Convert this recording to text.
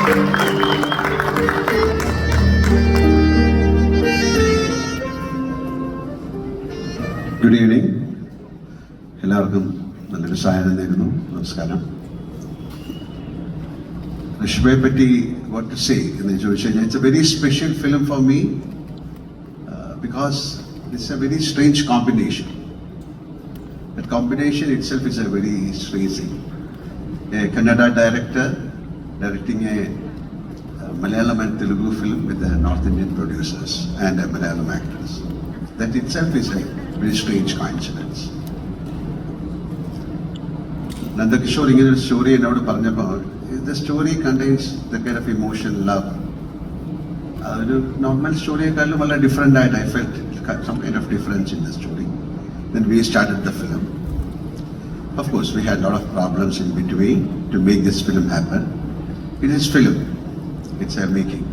Good evening. എല്ലാവർക്കും നല്ലൊരു സായനം നേരുന്നു. നമസ്കാരം. ഋഷിബയെ പറ്റി വാട്ട് ടു സേ എന്ന് ചോദിച്ചു കഴിഞ്ഞാൽ it's A very special film for me because it's A very strange combination. That combination itself is a very strange thing. A Kannada director directing a Malayalam and Telugu film with the North Indian producers and a Malayalam actors. That itself is a very strange coincidence. Nandakishore ഇങ്ങനെ ഒരു story എന്നോട് പറഞ്ഞപ്പോൾ the story contains the kind of emotion, love. അതൊരു normal സ്റ്റോറിയെക്കാളും വളരെ different ആയിട്ട് I felt some kind of difference in the story. Then we started the film. Of course, we had a lot of problems in between to make this film happen. It is film. It's a making.